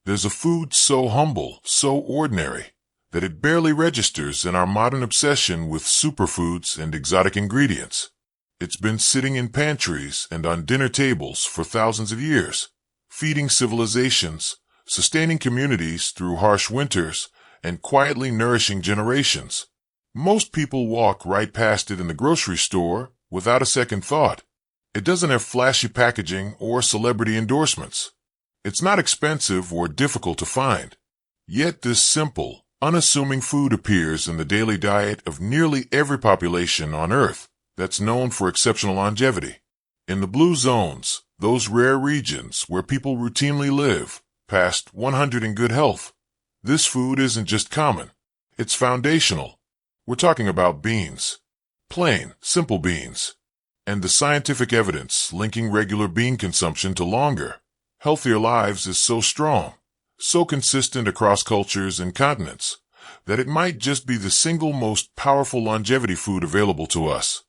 There's a food so humble, so ordinary, that it barely registers in our modern obsession with superfoods and exotic ingredients. It's been sitting in pantries and on dinner tables for thousands of years, feeding civilizations, sustaining communities through harsh winters, and quietly nourishing generations. Most people walk right past it in the grocery store without a second thought. It doesn't have flashy packaging or celebrity endorsements. It's not expensive or difficult to find. Yet this simple, unassuming food appears in the daily diet of nearly every population on Earth that's known for exceptional longevity. In the blue zones, those rare regions where people routinely live past 100 in good health, this food isn't just common, it's foundational. We're talking about beans. Plain, simple beans. And the scientific evidence linking regular bean consumption to longer, healthier lives is so strong, so consistent across cultures and continents, that it might just be the single most powerful longevity food available to us.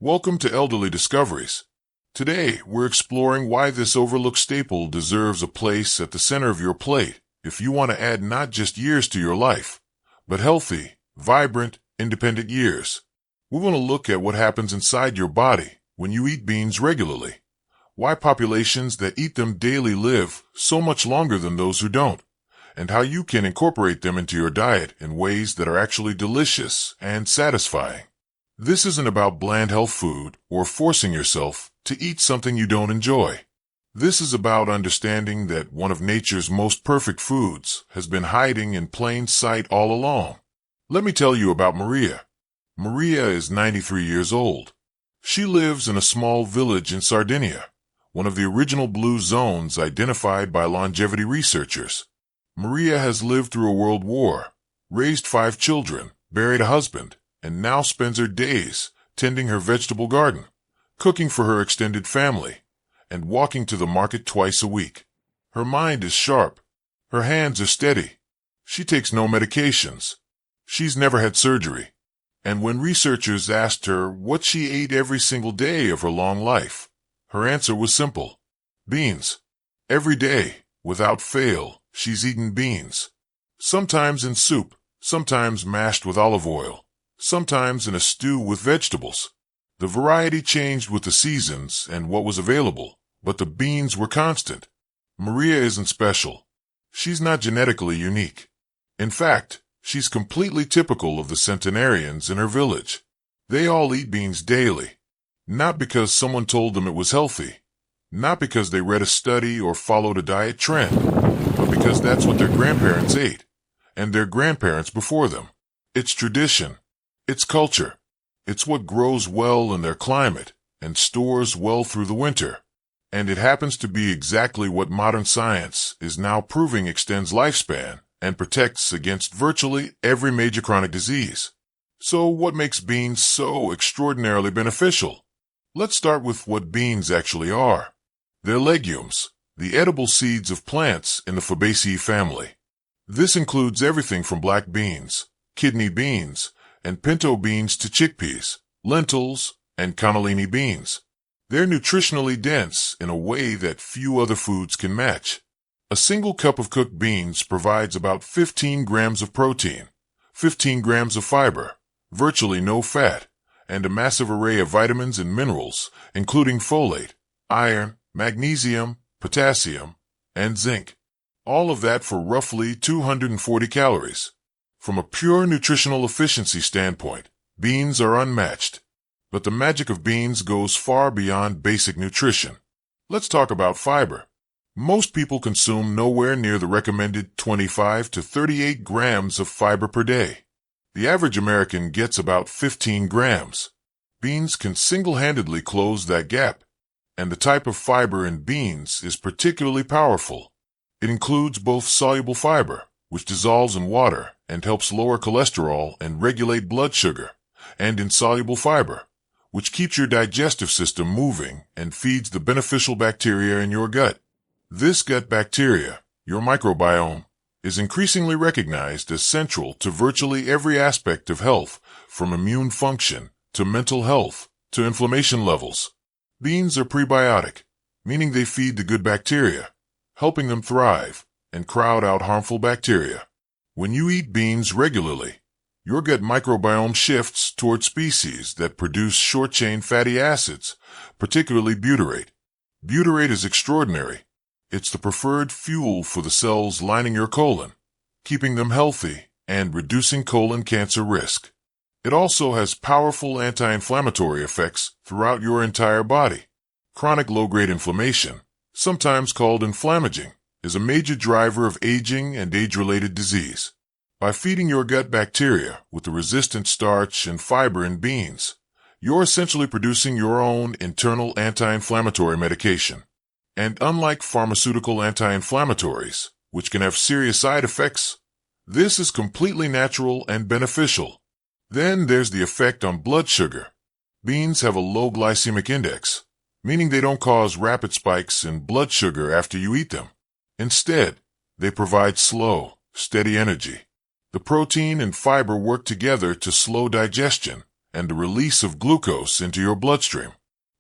Welcome to Elderly Discoveries. Today, we're exploring why this overlooked staple deserves a place at the center of your plate if you want to add not just years to your life, but healthy, vibrant, independent years. We want to look at what happens inside your body when you eat beans regularly, why populations that eat them daily live so much longer than those who don't, and how you can incorporate them into your diet in ways that are actually delicious and satisfying. This isn't about bland health food or forcing yourself to eat something you don't enjoy. This is about understanding that one of nature's most perfect foods has been hiding in plain sight all along. Let me tell you about Maria. Maria is 93 years old. She lives in a small village in Sardinia, one of the original blue zones identified by longevity researchers. Maria has lived through a world war, raised 5 children, buried a husband, and now spends her days tending her vegetable garden, cooking for her extended family, and walking to the market twice a week. Her mind is sharp. Her hands are steady. She takes no medications. She's never had surgery. And when researchers asked her what she ate every single day of her long life, her answer was simple. Beans. Every day, without fail, she's eaten beans. Sometimes in soup, sometimes mashed with olive oil, sometimes in a stew with vegetables. The variety changed with the seasons and what was available, but the beans were constant. Maria isn't special. She's not genetically unique. In fact, she's completely typical of the centenarians in her village. They all eat beans daily, not because someone told them it was healthy, not because they read a study or followed a diet trend, but because that's what their grandparents ate, and their grandparents before them. It's tradition. It's culture. It's what grows well in their climate and stores well through the winter. And it happens to be exactly what modern science is now proving extends lifespan and protects against virtually every major chronic disease. So what makes beans so extraordinarily beneficial? Let's start with what beans actually are. They're legumes, the edible seeds of plants in the Fabaceae family. This includes everything from black beans, kidney beans, and pinto beans to chickpeas, lentils, and cannellini beans. They're nutritionally dense in a way that few other foods can match. A single cup of cooked beans provides about 15 grams of protein, 15 grams of fiber, virtually no fat, and a massive array of vitamins and minerals, including folate, iron, magnesium, potassium, and zinc. All of that for roughly 240 calories. From a pure nutritional efficiency standpoint, beans are unmatched. But the magic of beans goes far beyond basic nutrition. Let's talk about fiber. Most people consume nowhere near the recommended 25 to 38 grams of fiber per day. The average American gets about 15 grams. Beans can single-handedly close that gap. And the type of fiber in beans is particularly powerful. It includes both soluble fiber, which dissolves in water and helps lower cholesterol and regulate blood sugar, and insoluble fiber, which keeps your digestive system moving and feeds the beneficial bacteria in your gut. This gut bacteria, your microbiome, is increasingly recognized as central to virtually every aspect of health, from immune function to mental health to inflammation levels. Beans are prebiotic, meaning they feed the good bacteria, helping them thrive, and crowd out harmful bacteria. When you eat beans regularly, your gut microbiome shifts toward species that produce short-chain fatty acids, particularly butyrate. Butyrate is extraordinary. It's the preferred fuel for the cells lining your colon, keeping them healthy and reducing colon cancer risk. It also has powerful anti-inflammatory effects throughout your entire body. Chronic low-grade inflammation, sometimes called inflammaging, is a major driver of aging and age-related disease. By feeding your gut bacteria with the resistant starch and fiber in beans, you're essentially producing your own internal anti-inflammatory medication. And unlike pharmaceutical anti-inflammatories, which can have serious side effects, this is completely natural and beneficial. Then there's the effect on blood sugar. Beans have a low glycemic index, meaning they don't cause rapid spikes in blood sugar after you eat them. Instead, they provide slow, steady energy. The protein and fiber work together to slow digestion and the release of glucose into your bloodstream.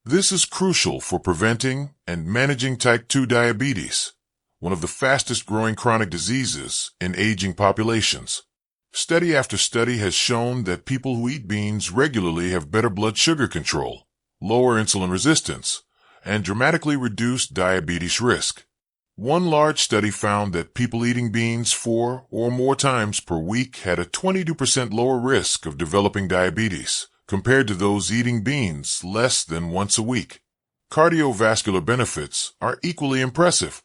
This is crucial for preventing and managing type 2 diabetes, one of the fastest-growing chronic diseases in aging populations. Study after study has shown that people who eat beans regularly have better blood sugar control, lower insulin resistance, and dramatically reduced diabetes risk. One large study found that people eating beans 4 or more times per week had a 22% lower risk of developing diabetes compared to those eating beans less than once a week. Cardiovascular benefits are equally impressive.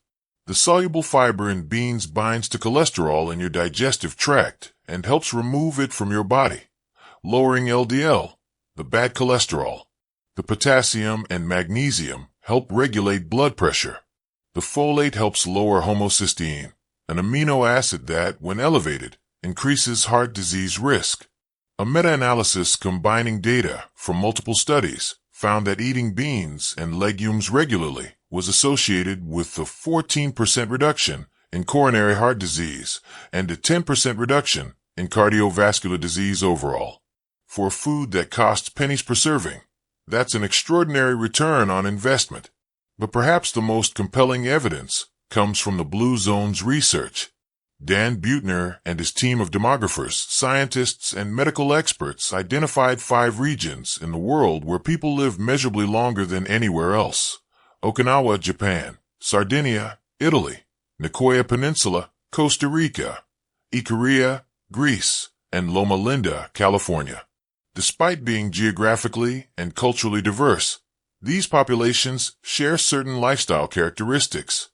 The soluble fiber in beans binds to cholesterol in your digestive tract and helps remove it from your body, lowering LDL, the bad cholesterol. The potassium and magnesium help regulate blood pressure. The folate helps lower homocysteine, an amino acid that, when elevated, increases heart disease risk. A meta-analysis combining data from multiple studies found that eating beans and legumes regularly was associated with a 14% reduction in coronary heart disease and a 10% reduction in cardiovascular disease overall. For a food that costs pennies per serving, that's an extraordinary return on investment. But perhaps the most compelling evidence comes from the Blue Zone's research. Dan Buettner and his team of demographers, scientists, and medical experts identified 5 regions in the world where people live measurably longer than anywhere else: Okinawa, Japan; Sardinia, Italy; Nicoya Peninsula, Costa Rica; Ikaria, Greece; and Loma Linda, California. Despite being geographically and culturally diverse, these populations share certain lifestyle characteristics,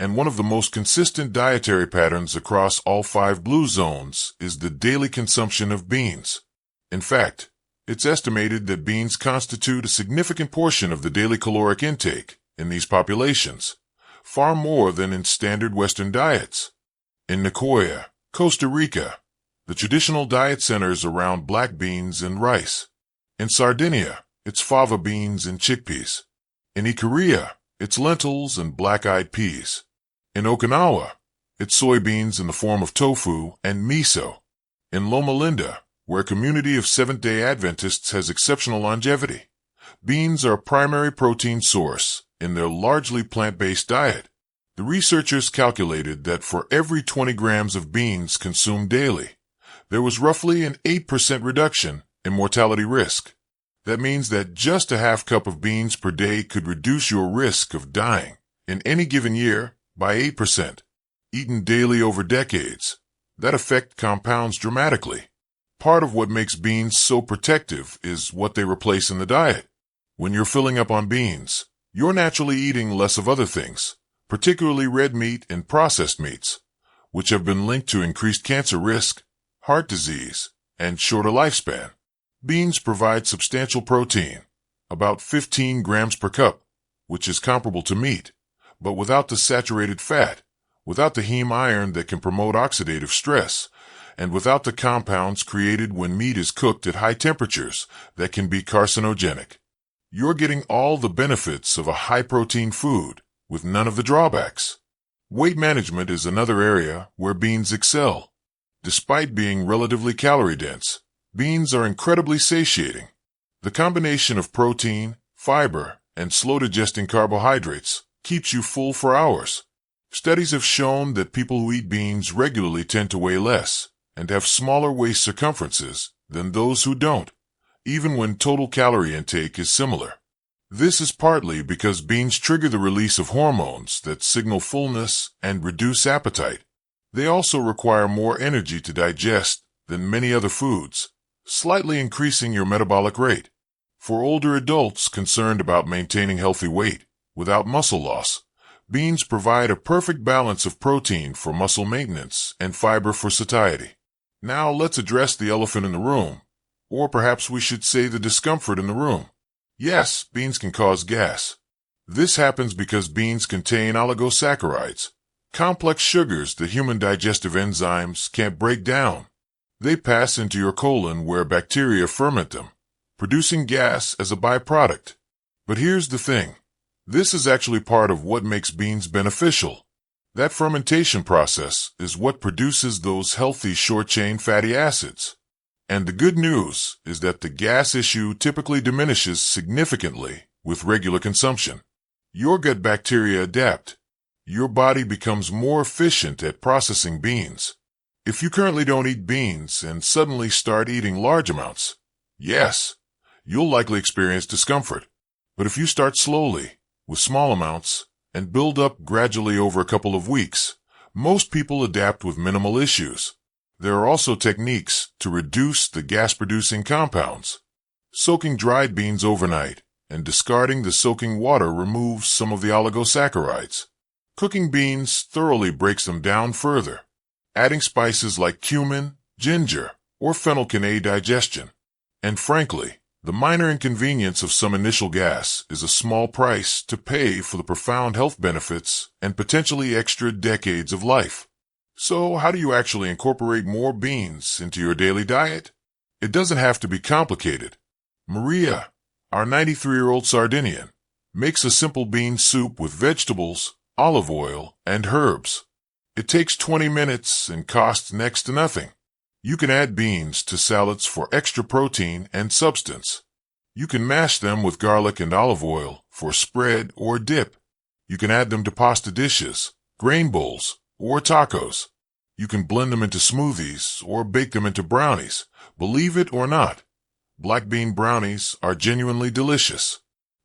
and one of the most consistent dietary patterns across all 5 blue zones is the daily consumption of beans. In fact, it's estimated that beans constitute a significant portion of the daily caloric intake in these populations, far more than in standard Western diets. In Nicoya, Costa Rica, the traditional diet centers around black beans and rice. In Sardinia, it's fava beans and chickpeas. In Ikaria, it's lentils and black-eyed peas. In Okinawa, it's soybeans in the form of tofu and miso. In Loma Linda, where a community of Seventh-day Adventists has exceptional longevity, beans are a primary protein source in their largely plant-based diet. The researchers calculated that for every 20 grams of beans consumed daily, there was roughly an 8% reduction in mortality risk. That means that just a half cup of beans per day could reduce your risk of dying in any given year by 8%. Eaten daily over decades, that effect compounds dramatically. Part of what makes beans so protective is what they replace in the diet. When you're filling up on beans, you're naturally eating less of other things, particularly red meat and processed meats, which have been linked to increased cancer risk, heart disease, and shorter lifespan. Beans provide substantial protein, about 15 grams per cup, which is comparable to meat, but without the saturated fat, without the heme iron that can promote oxidative stress, and without the compounds created when meat is cooked at high temperatures that can be carcinogenic. You're getting all the benefits of a high-protein food with none of the drawbacks. Weight management is another area where beans excel. Despite being relatively calorie-dense, beans are incredibly satiating. The combination of protein, fiber, and slow-digesting carbohydrates keeps you full for hours. Studies have shown that people who eat beans regularly tend to weigh less and have smaller waist circumferences than those who don't, even when total calorie intake is similar. This is partly because beans trigger the release of hormones that signal fullness and reduce appetite. They also require more energy to digest than many other foods, slightly increasing your metabolic rate. For older adults concerned about maintaining healthy weight without muscle loss, beans provide a perfect balance of protein for muscle maintenance and fiber for satiety. Now let's address the elephant in the room, or perhaps we should say the discomfort in the room. Yes, beans can cause gas. This happens because beans contain oligosaccharides, complex sugars that human digestive enzymes can't break down. They pass into your colon where bacteria ferment them, producing gas as a byproduct. But here's the thing. This is actually part of what makes beans beneficial. That fermentation process is what produces those healthy short-chain fatty acids. And the good news is that the gas issue typically diminishes significantly with regular consumption. Your gut bacteria adapt. Your body becomes more efficient at processing beans. If you currently don't eat beans and suddenly start eating large amounts, yes, you'll likely experience discomfort. But if you start slowly, with small amounts, and build up gradually over a couple of weeks, most people adapt with minimal issues. There are also techniques to reduce the gas-producing compounds. Soaking dried beans overnight and discarding the soaking water removes some of the oligosaccharides. Cooking beans thoroughly breaks them down further. Adding spices like cumin, ginger, or fennel can aid digestion. And frankly, the minor inconvenience of some initial gas is a small price to pay for the profound health benefits and potentially extra decades of life. So how do you actually incorporate more beans into your daily diet? It doesn't have to be complicated. Maria, our 93-year-old Sardinian, makes a simple bean soup with vegetables, olive oil, and herbs. It takes 20 minutes and costs next to nothing. You can add beans to salads for extra protein and substance. You can mash them with garlic and olive oil for spread or dip. You can add them to pasta dishes, grain bowls, or tacos. You can blend them into smoothies or bake them into brownies. Believe it or not, black bean brownies are genuinely delicious.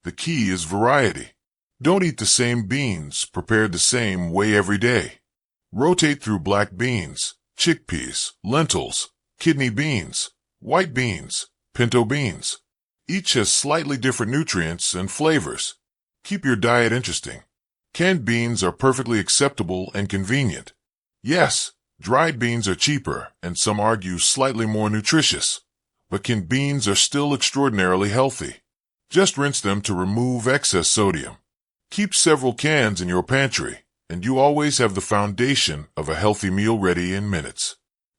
The key is variety. Don't eat the same beans prepared the same way every day. Rotate through black beans, chickpeas, lentils, kidney beans, white beans, pinto beans. Each has slightly different nutrients and flavors. Keep your diet interesting. Canned beans are perfectly acceptable and convenient. Yes, dried beans are cheaper and some argue slightly more nutritious, but canned beans are still extraordinarily healthy. Just rinse them to remove excess sodium. Keep several cans in your pantry, and you always have the foundation of a healthy meal ready in minutes.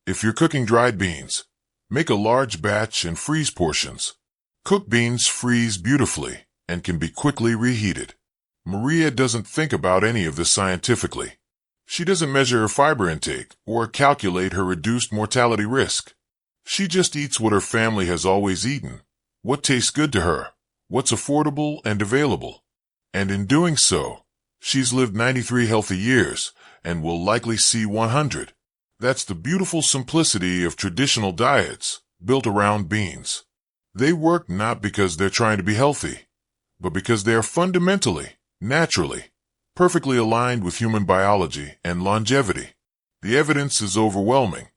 If you're cooking dried beans, make a large batch and freeze portions. Cooked beans freeze beautifully and can be quickly reheated. Maria doesn't think about any of this scientifically. She doesn't measure her fiber intake or calculate her reduced mortality risk. She just eats what her family has always eaten, what tastes good to her, what's affordable and available. And in doing so, she's lived 93 healthy years and will likely see 100. That's the beautiful simplicity of traditional diets built around beans. They work not because they're trying to be healthy, but because they are fundamentally, naturally, perfectly aligned with human biology and longevity. The evidence is overwhelming.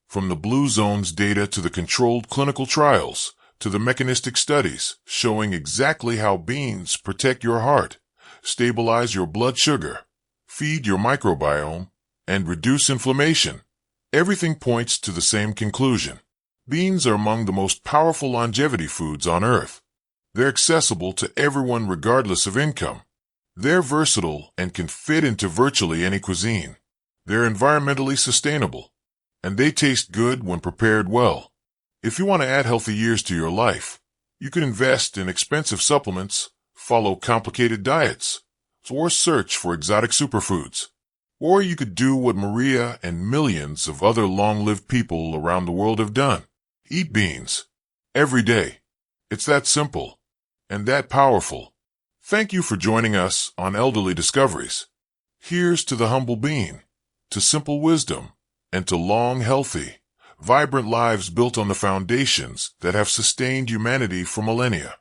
From the Blue Zones data to the controlled clinical trials, to the mechanistic studies showing exactly how beans protect your heart, stabilize your blood sugar, feed your microbiome, and reduce inflammation. Everything points to the same conclusion. Beans are among the most powerful longevity foods on Earth. They're accessible to everyone regardless of income. They're versatile and can fit into virtually any cuisine. They're environmentally sustainable, and they taste good when prepared well. If you want to add healthy years to your life, you can invest in expensive supplements, follow complicated diets, or search for exotic superfoods. Or you could do what Maria and millions of other long-lived people around the world have done. Eat beans. Every day. It's that simple. And that powerful. Thank you for joining us on Elderly Discoveries. Here's to the humble being, to simple wisdom, and to long, healthy, vibrant lives built on the foundations that have sustained humanity for millennia.